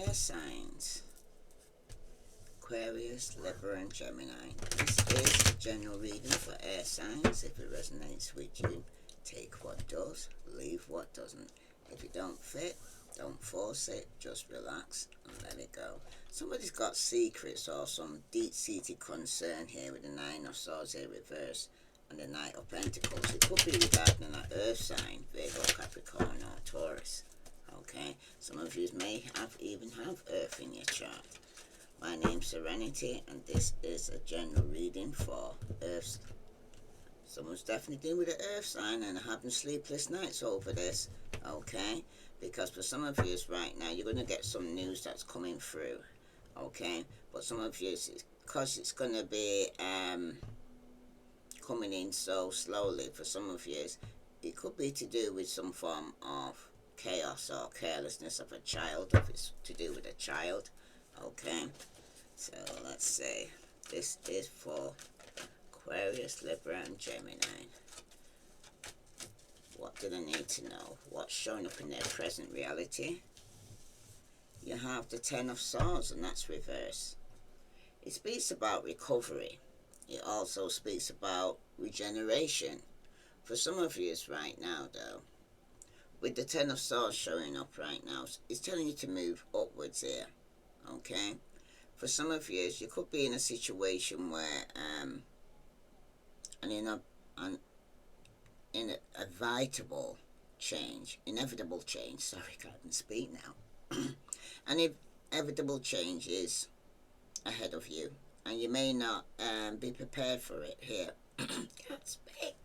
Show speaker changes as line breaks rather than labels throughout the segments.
Air signs: Aquarius, Libra, and Gemini. This is a general reading for air signs. If it resonates with you, take what does, leave what doesn't. If it don't fit, don't force it, just relax and let it go. Somebody's got secrets or some deep-seated concern here with the Nine of Swords here reversed and the Knight of Pentacles. It could be regarding an earth sign, Virgo, Capricorn, or Taurus. Okay, some of you may even have earth in your chart. My name's Serenity, and this is a general reading for earth. Someone's definitely dealing with an earth sign and having sleepless nights over this. Okay, because for some of you right now, you're going to get some news that's coming through. Okay, but some of you, because it's going to be coming in so slowly, for some of you, it could be to do with some form of chaos or carelessness of a child, if it's to do with a child. Okay, so let's say this is for Aquarius, Libra, and Gemini. What do they need to know? What's showing up in their present reality? You have the Ten of Swords, and that's reverse. It speaks about recovery. It also speaks about regeneration. For some of you right now, though, with the Ten of Swords showing up right now, it's telling you to move upwards here. Okay? For some of you, you could be in a situation where inevitable change, sorry, I can't speak now. An inevitable change is ahead of you, and you may not be prepared for it here. Can't speak.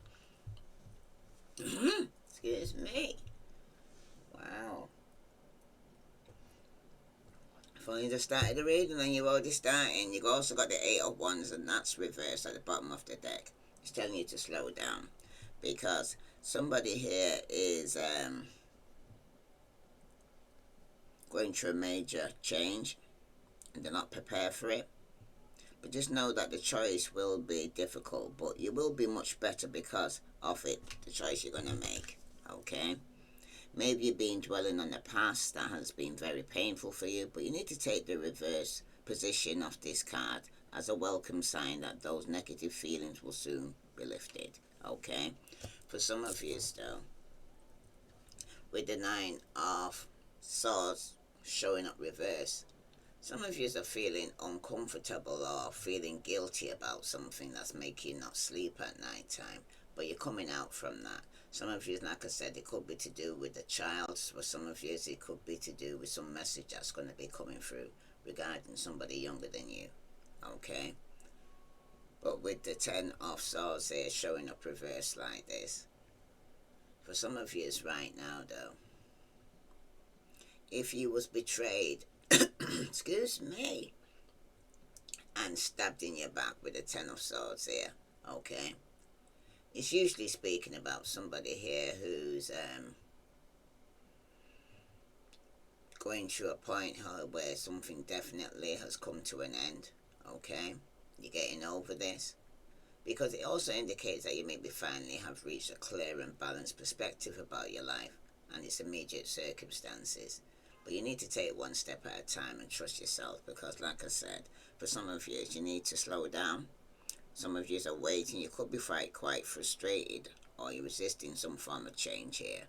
Excuse me. Wow. If only just started the reading and you're already starting. You've also got the Eight of Wands, and that's reversed at the bottom of the deck. It's telling you to slow down, because somebody here is going through a major change and they're not prepared for it. But just know that the choice will be difficult, but you will be much better because of it, the choice you're going to make. Okay? Maybe you've been dwelling on the past that has been very painful for you, but you need to take the reverse position of this card as a welcome sign that those negative feelings will soon be lifted. Okay? For some of you, though, with the Nine of Swords showing up reverse, some of you are feeling uncomfortable or feeling guilty about something that's making you not sleep at night time, but you're coming out from that. Some of you, like I said, it could be to do with the child. For some of you, it could be to do with some message that's going to be coming through regarding somebody younger than you. Okay? But with the Ten of Swords here showing up reverse like this, for some of you right now, though, if you was betrayed, excuse me, and stabbed in your back with the Ten of Swords here, okay, it's usually speaking about somebody here who's going through a point where something definitely has come to an end. Okay, you're getting over this, because it also indicates that you maybe finally have reached a clear and balanced perspective about your life and its immediate circumstances. But you need to take one step at a time and trust yourself, because like I said, for some of you, you need to slow down. Some of you are waiting. You could be quite frustrated, or you're resisting some form of change here.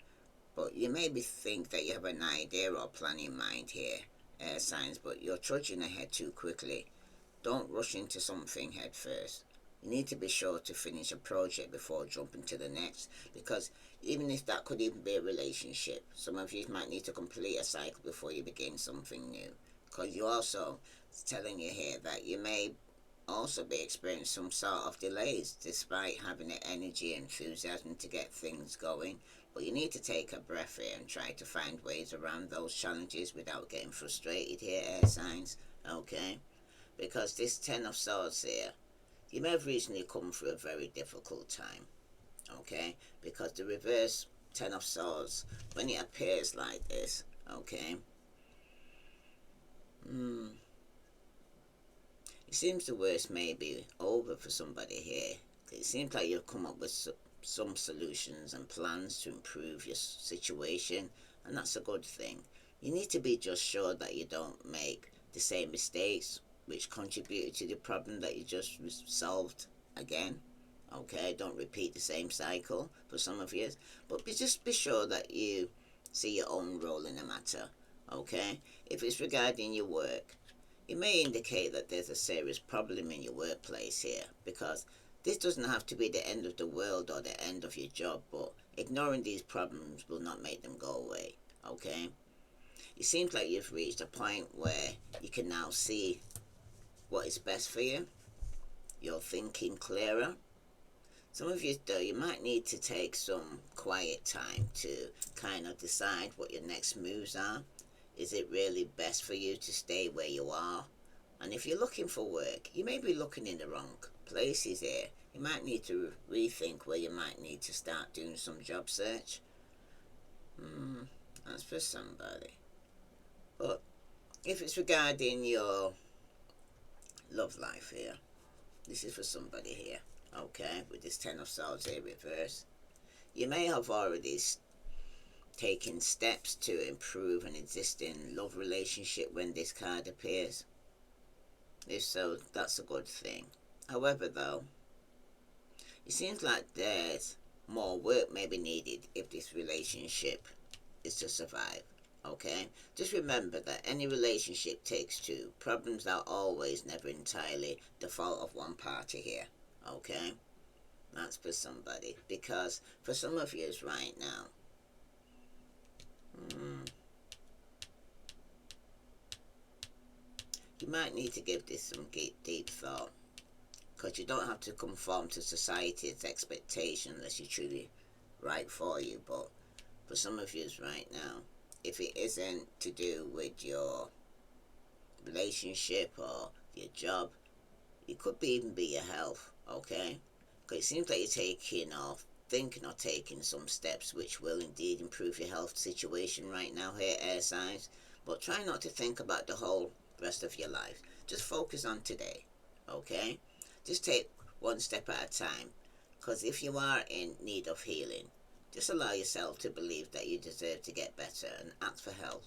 But you maybe think that you have an idea or plan in mind here, air signs, but you're trudging ahead too quickly. Don't rush into something head first. You need to be sure to finish a project before jumping to the next, because even if that could even be a relationship, some of you might need to complete a cycle before you begin something new. Because you also, it's telling you here that you may also be experiencing some sort of delays despite having the energy and enthusiasm to get things going. But you need to take a breath here and try to find ways around those challenges without getting frustrated here, air signs. Okay? Because this Ten of Swords here, you may have recently come through a very difficult time. Okay? Because the reverse Ten of Swords, when it appears like this, okay, it seems the worst may be over for somebody here. It seems like you've come up with some solutions and plans to improve your situation, and that's a good thing. You need to be just sure that you don't make the same mistakes which contributed to the problem that you just solved again. Okay, don't repeat the same cycle for some of you, but just be sure that you see your own role in the matter. Okay, if it's regarding your work, it may indicate that there's a serious problem in your workplace here, because this doesn't have to be the end of the world or the end of your job, but ignoring these problems will not make them go away. Okay, it seems like you've reached a point where you can now see what is best for you. You're thinking clearer. Some of you, though, you might need to take some quiet time to kind of decide what your next moves are. Is it really best for you to stay where you are? And if you're looking for work, you may be looking in the wrong places here. You might need to rethink where you might need to start doing some job search. That's for somebody. But if it's regarding your love life here, this is for somebody here. Okay, with this Ten of Swords here reverse, you may have already taken steps to improve an existing love relationship when this card appears. If so, that's a good thing. However, though, it seems like there's more work may be needed if this relationship is to survive. Okay, just remember that any relationship takes two. Problems are always never entirely the fault of one party here. Okay, that's for somebody, because for some of you right now, you might need to give this some deep thought, because you don't have to conform to society's expectation unless you're truly right for you. But for some of you right now, if it isn't to do with your relationship or your job, it could even be your health. Okay, because it seems like you're taking or thinking or taking some steps which will indeed improve your health situation right now here, air signs. But try not to think about the whole rest of your life. Just focus on today. Okay, just take one step at a time, because if you are in need of healing, just allow yourself to believe that you deserve to get better and ask for help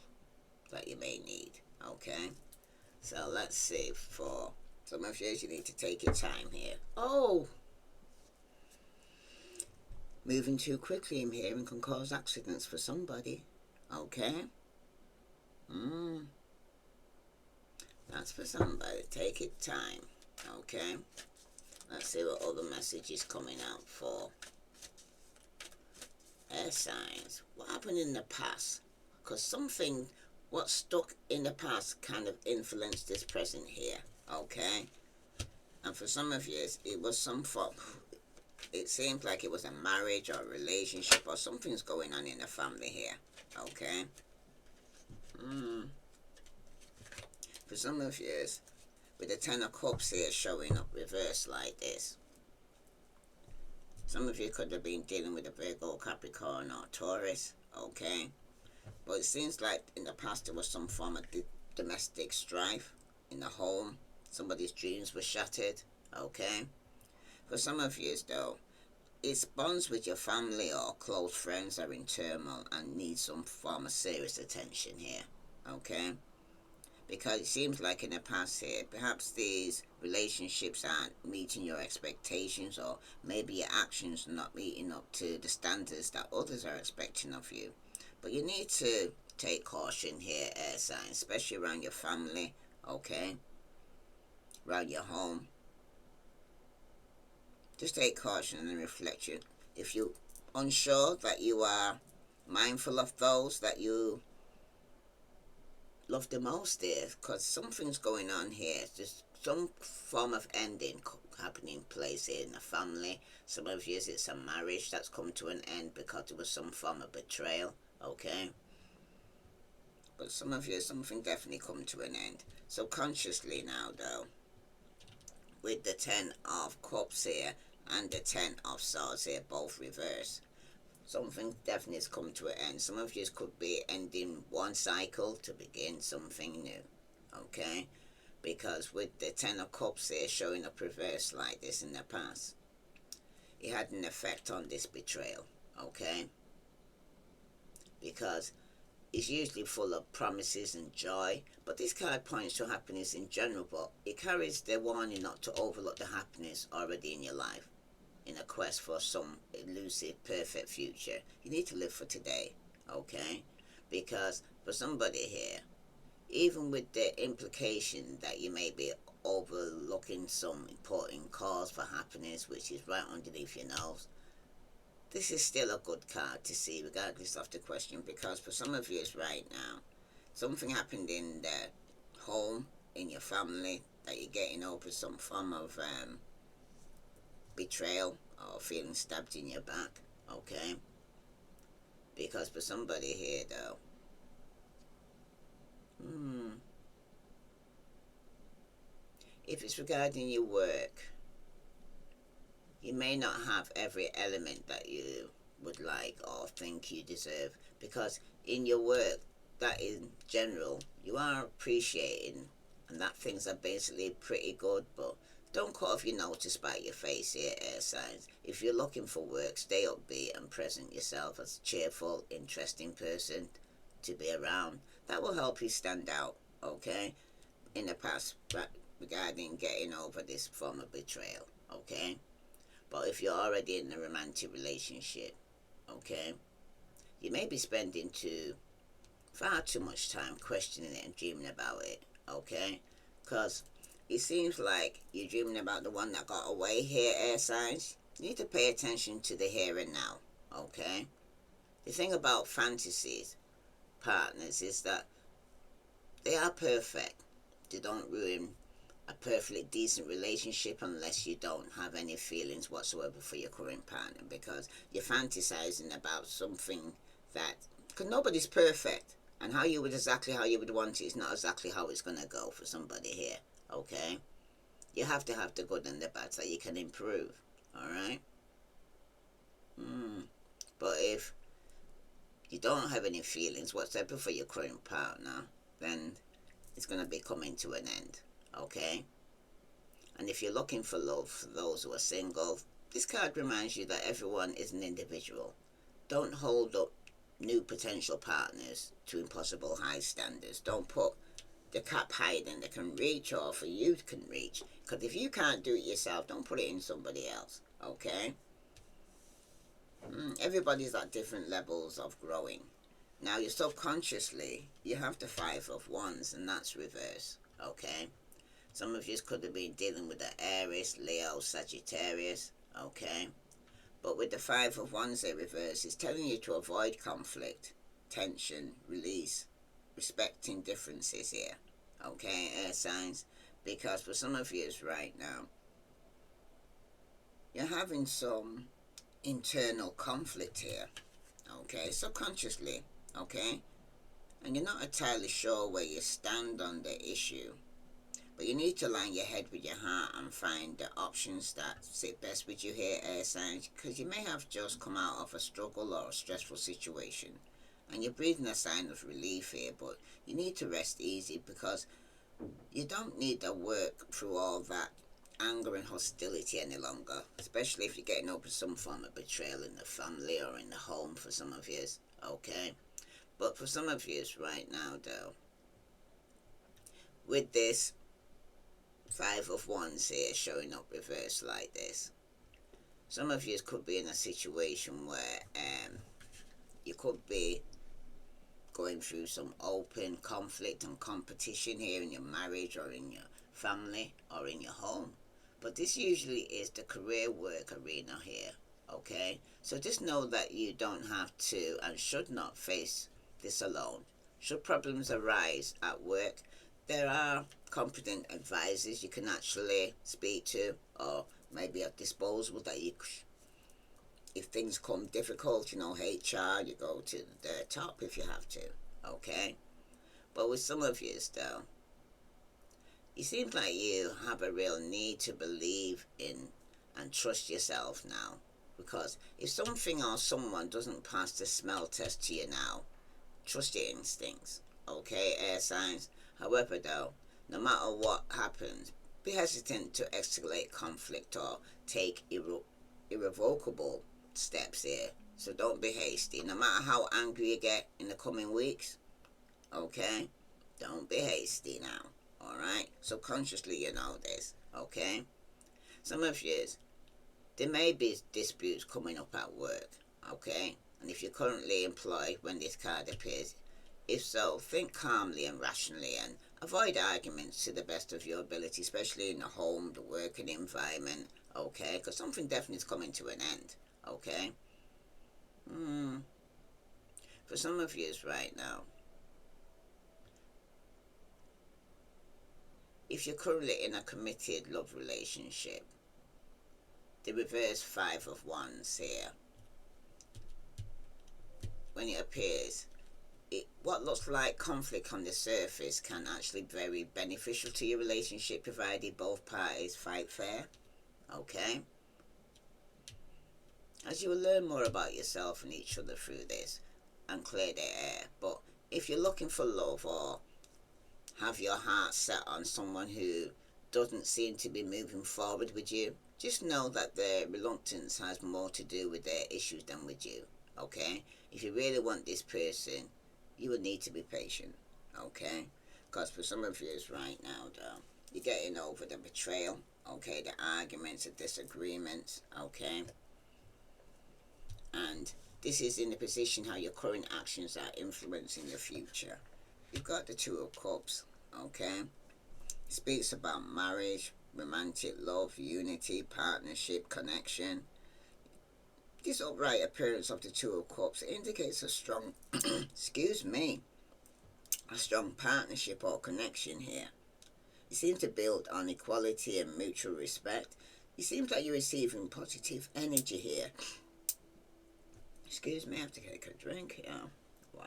that you may need. Okay, so let's see. For some of you, you need to take your time here. Oh, moving too quickly in here and can cause accidents for somebody. Okay, that's for somebody. Take it time. Okay, let's see what other message is coming out for air signs. What happened in the past? Because something what stuck in the past kind of influenced this present here. Okay, and for some of you, it was some form. It seems like it was a marriage or a relationship or something's going on in the family here. Okay. For some of you, with the Ten of Cups here showing up reversed like this, some of you could have been dealing with a Virgo, Capricorn or Taurus. Okay. But it seems like in the past there was some form of domestic strife in the home. Somebody's dreams were shattered. Okay. For some of you, though, its bonds with your family or close friends are in turmoil and need some form of serious attention here. Okay? Because it seems like in the past here, perhaps these relationships aren't meeting your expectations, or maybe your actions are not meeting up to the standards that others are expecting of you. But you need to take caution here, air signs, especially around your family. Okay? Around your home. Just take caution and reflection. If you're unsure, that you are mindful of those that you love the most there, because something's going on here. There's some form of ending happening place here in the family. Some of you, it's a marriage that's come to an end because there was some form of betrayal. Okay? But some of you, something definitely come to an end. So consciously now, though, with the Ten of Cups here and the Ten of Swords here, both reversed, something definitely has come to an end. Some of you could be ending one cycle to begin something new. Okay? Because with the Ten of Cups here showing up reversed like this in the past, it had an effect on this betrayal. Okay? Because is usually full of promises and joy, but this card points to happiness in general, but it carries the warning not to overlook the happiness already in your life. In a quest for some elusive, perfect future, you need to live for today, okay? Because for somebody here, even with the implication that you may be overlooking some important cause for happiness, which is right underneath your nose, this is still a good card to see regardless of the question, because for some of you right now, something happened in the home, in your family, that you're getting over some form of betrayal or feeling stabbed in your back, okay? Because for somebody here though, if it's regarding your work, you may not have every element that you would like or think you deserve, because in your work, that in general, you are appreciating and that things are basically pretty good, but don't cut off your nose to spite your face here, air signs. If you're looking for work, stay upbeat and present yourself as a cheerful, interesting person to be around. That will help you stand out, okay? In the past, regarding getting over this form of betrayal, okay? But if you're already in a romantic relationship, okay, you may be spending far too much time questioning it and dreaming about it, okay? Because it seems like you're dreaming about the one that got away here, air signs. You need to pay attention to the here and now, okay? The thing about fantasies, partners, is that they are perfect. They don't ruin a perfectly decent relationship unless you don't have any feelings whatsoever for your current partner, because you're fantasizing about something that, because nobody's perfect, and how you would want it is not exactly how it's going to go for somebody here, okay? You have to have the good and the bad so you can improve, all right? But if you don't have any feelings whatsoever for your current partner, then it's going to be coming to an end, okay? And if you're looking for love for those who are single, this card reminds you that everyone is an individual. Don't hold up new potential partners to impossible high standards. Don't put the cap higher than they can reach or for you can reach. Because if you can't do it yourself, don't put it in somebody else, okay? Everybody's at different levels of growing. Now, you subconsciously, you have the Five of Wands, and that's reverse, okay? Some of you could have been dealing with the Aries, Leo, Sagittarius, okay? But with the Five of Wands in reverse, it's telling you to avoid conflict, tension, release, respecting differences here, okay, air signs? Because for some of you right now, you're having some internal conflict here, okay, subconsciously, okay? And you're not entirely sure where you stand on the issue. But you need to align your head with your heart and find the options that sit best with you here, air signs, because you may have just come out of a struggle or a stressful situation. And you're breathing a sign of relief here, but you need to rest easy, because you don't need to work through all that anger and hostility any longer, especially if you're getting over some form of betrayal in the family or in the home for some of you, okay? But for some of you right now, though, with this Five of Wands here showing up reversed like this, some of you could be in a situation where you could be going through some open conflict and competition here in your marriage or in your family or in your home. But this usually is the career work arena here, okay? So just know that you don't have to and should not face this alone. Should problems arise at work, there are competent advisors you can actually speak to, or maybe at disposal that you, if things come difficult, HR, you go to the top if you have to, okay? But with some of you though, it seems like you have a real need to believe in and trust yourself now, because if something or someone doesn't pass the smell test to you now, trust your instincts, okay, air signs? However though, no matter what happens, be hesitant to escalate conflict or take irrevocable steps here So don't be hasty. No matter how angry you get in the coming weeks, okay? Don't be hasty now, alright? Subconsciously you know this, okay? Some of you, there may be disputes coming up at work, okay? And if you're currently employed when this card appears, if so, think calmly and rationally and avoid arguments to the best of your ability, especially in the home, the working environment, okay? Because something definitely is coming to an end, okay? For some of you right now, if you're currently in a committed love relationship, the reverse Five of Wands here, when it appears, what looks like conflict on the surface can actually be very beneficial to your relationship provided both parties fight fair, okay? As you will learn more about yourself and each other through this and clear the air, but if you're looking for love or have your heart set on someone who doesn't seem to be moving forward with you, just know that their reluctance has more to do with their issues than with you, okay? If you really want this person, you will need to be patient, okay? Because for some of you right now, though, you're getting over the betrayal, okay? The arguments, the disagreements, okay? And this is in the position how your current actions are influencing your future. You've got the Two of Cups, okay? It speaks about marriage, romantic love, unity, partnership, connection. This upright appearance of the Two of Cups indicates a strong, excuse me, a strong partnership or connection here. You seem to build on equality and mutual respect. It seems like you're receiving positive energy here. Excuse me, I have to take a drink here. Wow.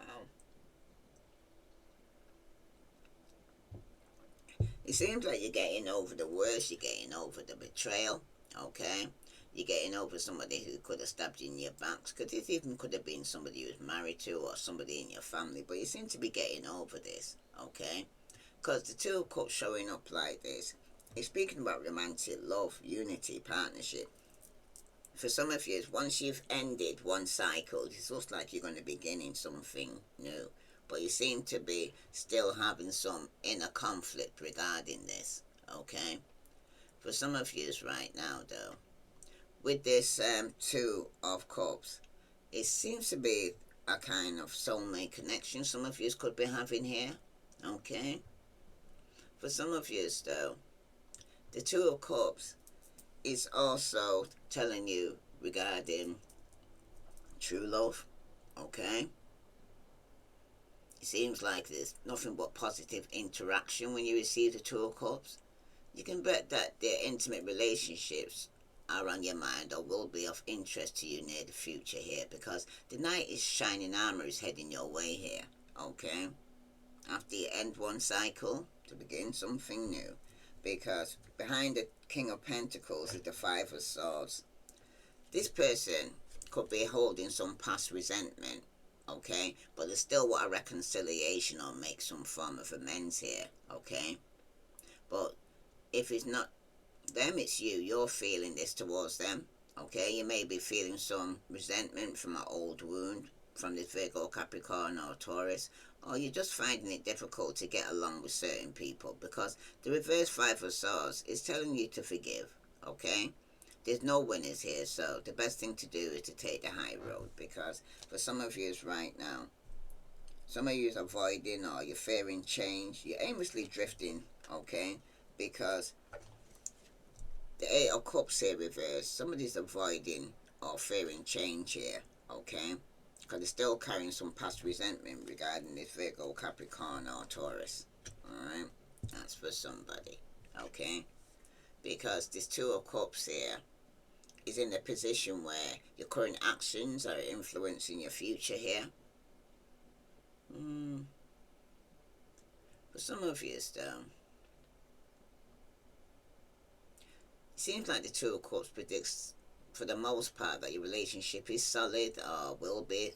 It seems like you're getting over the worst, you're getting over the betrayal, okay? You're getting over somebody who could have stabbed you in your back. Because this even could have been somebody you was married to or somebody in your family. But you seem to be getting over this, okay? Because the Two of Cups showing up like this is speaking about romantic love, unity, partnership. For some of you, once you've ended one cycle, it looks like you're going to be beginning something new. But you seem to be still having some inner conflict regarding this, okay? For some of you right now, though, with this Two of Cups, it seems to be a kind of soulmate connection some of you could be having here, okay? For some of you, though, the Two of Cups is also telling you regarding true love, okay? It seems like there's nothing but positive interaction when you receive the Two of Cups. You can bet that their intimate relationships are on your mind or will be of interest to you near the future here, because the Knight is shining armor is heading your way here, okay? After you end one cycle to begin something new, because behind the King of Pentacles is the Five of Swords. This person could be holding some past resentment, okay? But there's still what a reconciliation or make some form of amends here, okay? But if it's not them, it's you. You're feeling this towards them, okay? You may be feeling some resentment from an old wound from this Virgo, Capricorn or Taurus, or you're just finding it difficult to get along with certain people, because the reverse Five of Swords is telling you to forgive, okay? There's no winners here, so the best thing to do is to take the high road, because for some of you right now, some of you are avoiding or you're fearing change, you're aimlessly drifting, okay? Because the Eight of Cups here reversed, somebody's avoiding or fearing change here, okay? Because they're still carrying some past resentment regarding this Virgo, Capricorn or Taurus, alright? That's for somebody, okay? Because this Two of Cups here is in a position where your current actions are influencing your future here. For some of you, though, it seems like the Two of Cups predicts, for the most part, that your relationship is solid or will be.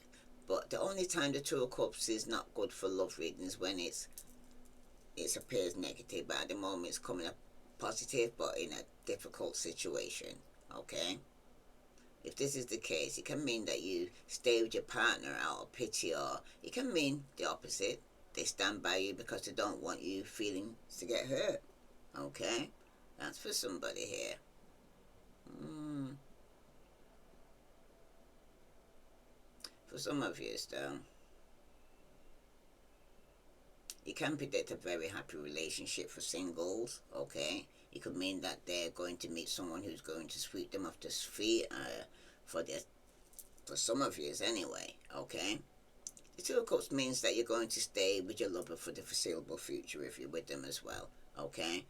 But the only time the Two of Cups is not good for love readings when it appears negative. But at the moment, it's coming up positive, but in a difficult situation. Okay. if this is the case, it can mean that you stay with your partner out of pity, or it can mean the opposite. They stand by you because they don't want you feeling to get hurt. Okay? That's for somebody here. For some of you, though, you can predict a very happy relationship for singles. Okay? It could mean that they're going to meet someone who's going to sweep them off their feet for their for some of you anyway, okay? The Two of Cups means that you're going to stay with your lover for the foreseeable future if you're with them as well, okay?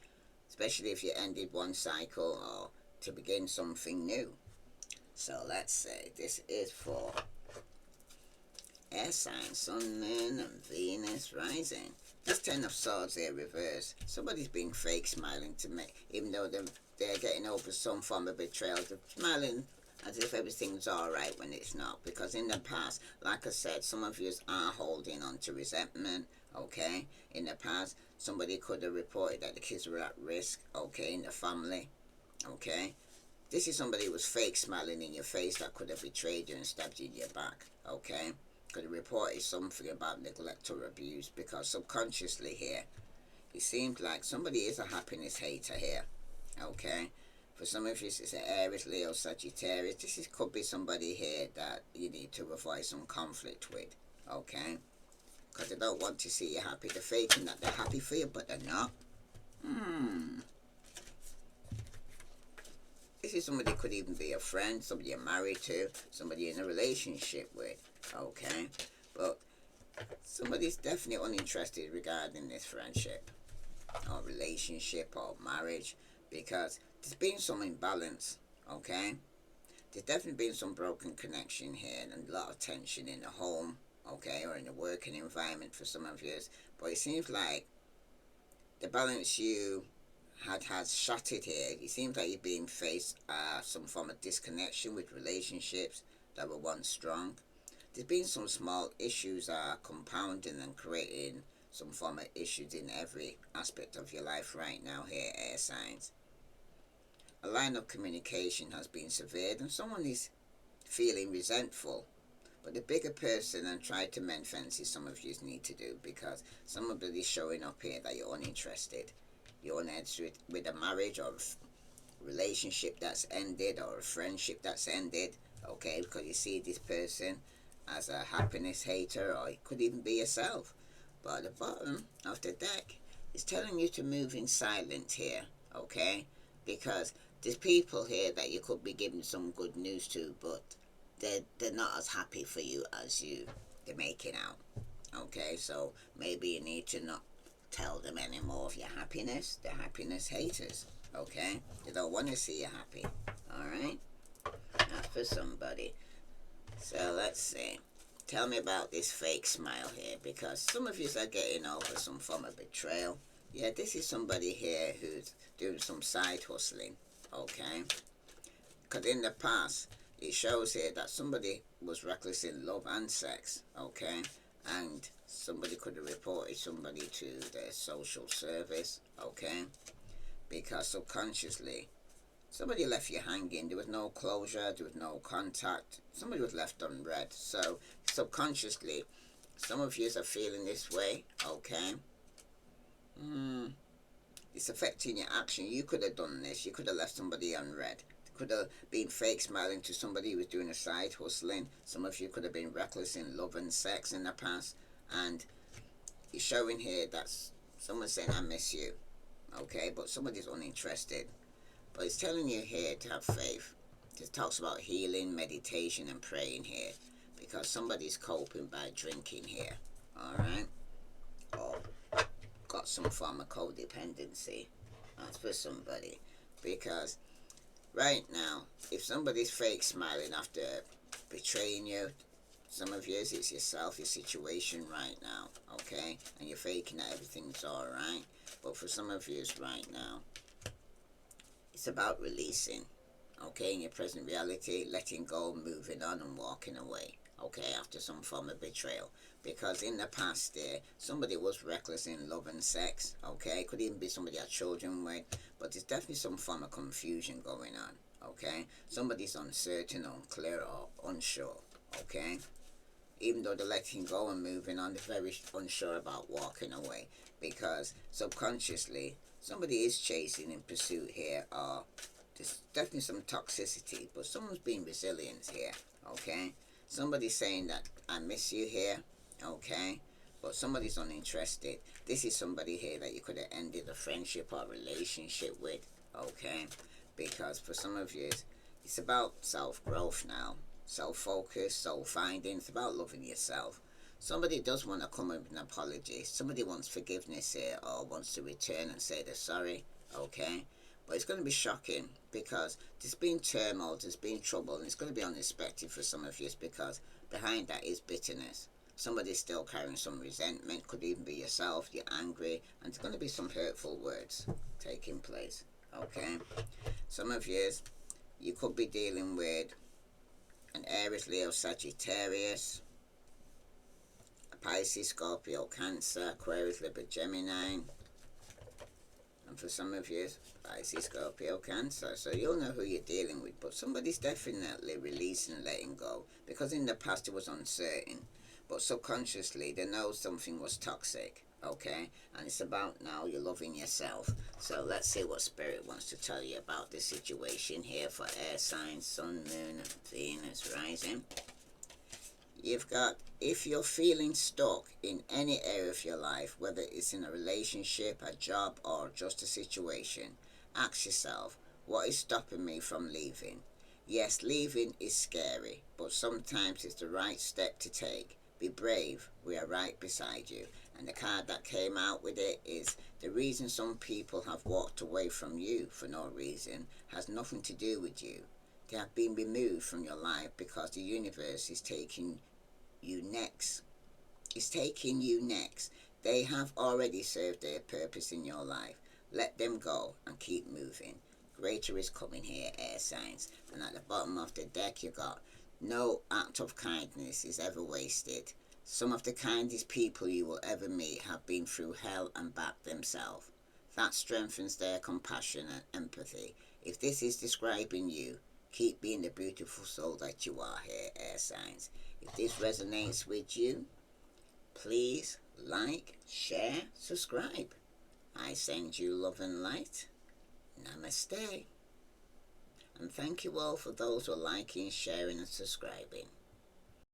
Especially if you ended one cycle or to begin something new. So let's say this is for air signs, Sun, Moon, and Venus rising. That's Ten of Swords here reverse. Somebody's being fake smiling to me, even though they're getting over some form of betrayal. They're smiling as if everything's alright when it's not. Because in the past, like I said, some of you are holding on to resentment, okay? In the past, somebody could have reported that the kids were at risk, okay, in the family, okay? This is somebody who was fake smiling in your face that could have betrayed you and stabbed you in your back, okay? Could have reported something about neglect or abuse, because subconsciously here, it seems like somebody is a happiness hater here, okay? For some of you, it's an Aries, Leo, Sagittarius. This could be somebody here that you need to avoid some conflict with, okay? Because they don't want to see you happy. They're faking that they're happy for you, but they're not. This is somebody could even be a friend, somebody you're married to, somebody in a relationship with, okay? But somebody's definitely uninterested regarding this friendship or relationship or marriage, because there's been some imbalance, okay? There's definitely been some broken connection here and a lot of tension in the home, okay, or in the working environment for some of you. But it seems like the balance you has shattered here. It seems like you're being faced some form of disconnection with relationships that were once strong. There's been some small issues compounding and creating some form of issues in every aspect of your life right now here, air signs. A line of communication has been severed and someone is feeling resentful. But the bigger person and try to mend fences some of you need to do, because somebody's showing up here that you're uninterested. You're uninterested with a marriage or a relationship that's ended or a friendship that's ended, okay? Because you see this person as a happiness hater, or it could even be yourself. But at the bottom of the deck is telling you to move in silence here, okay? Because there's people here that you could be giving some good news to, but they're not as happy for you as they're making out, okay? So maybe you need to not tell them any more of your happiness. They're happiness haters, okay? They don't want to see you happy, all right? That's for somebody. So let's see. Tell me about this fake smile here, because some of you are getting over some form of betrayal. Yeah, this is somebody here who's doing some side hustling, okay? Because in the past, it shows here that somebody was reckless in love and sex, okay? And somebody could have reported somebody to the social service, okay? Because subconsciously, somebody left you hanging. There was no closure, there was no contact. Somebody was left unread. So subconsciously, some of you are feeling this way, okay? It's affecting your action. You could have done this. You could have left somebody unread. Could have been fake smiling to somebody who was doing a side hustling. Some of you could have been reckless in love and sex in the past. And it's showing here that someone's saying, I miss you, okay? But somebody's uninterested. But it's telling you here to have faith. It talks about healing, meditation, and praying here, because somebody's coping by drinking here, alright? Or got some form of codependency. That's for somebody. Because right now, if somebody's fake smiling after betraying you, some of you, it's yourself, your situation right now, okay? And you're faking that everything's alright. But for some of you, right now, it's about releasing, okay? In your present reality, letting go, moving on, and walking away, okay? After some form of betrayal. Because in the past there, somebody was reckless in love and sex, okay? Could even be somebody had children with, but there's definitely some form of confusion going on, Okay, somebody's uncertain, unclear, or unsure. Okay, even though they're letting go and moving on, they're very unsure about walking away, because subconsciously somebody is chasing in pursuit here, or there's definitely some toxicity, but someone's being resilient here. Okay, somebody's saying that I miss you here. Okay, but somebody's uninterested. This is somebody here that you could have ended a friendship or relationship with. Okay, because for some of you it's about self-growth now, self-focus, soul-finding. It's about loving yourself. Somebody does want to come with an apology. Somebody wants forgiveness here, or wants to return and say they're sorry. Okay, but it's going to be shocking, because there's been turmoil, there's been trouble, and it's going to be unexpected for some of you, because behind that is bitterness. Somebody's still carrying some resentment, could even be yourself, you're angry, and there's going to be some hurtful words taking place. Okay, some of you could be dealing with an Aries, Leo, Sagittarius, a Pisces, Scorpio, Cancer, Aquarius, Libra, Gemini, and for some of you, Pisces, Scorpio, Cancer. So you'll know who you're dealing with, but somebody's definitely releasing and letting go, because in the past it was uncertain, but subconsciously they know something was toxic. Okay, and it's about now you're loving yourself. So let's see what Spirit wants to tell you about this situation here for air signs, Sun, Moon, and Venus rising. You've got, if you're feeling stuck in any area of your life, whether it's in a relationship, a job, or just a situation, ask yourself, what is stopping me from leaving? Yes, leaving is scary, but sometimes it's the right step to take. Be brave, we are right beside you. And the card that came out with it is, the reason some people have walked away from you for no reason has nothing to do with you. They have been removed from your life because the universe is taking you next. It's taking you next. They have already served their purpose in your life. Let them go and keep moving. Greater is coming here, air signs. And at the bottom of the deck you got, no act of kindness is ever wasted. Some of the kindest people you will ever meet have been through hell and back themselves. That strengthens their compassion and empathy. If this is describing you, keep being the beautiful soul that you are here, air signs. If this resonates with you, please like, share, subscribe. I send you love and light. Namaste. And thank you all for those who are liking, sharing, and subscribing.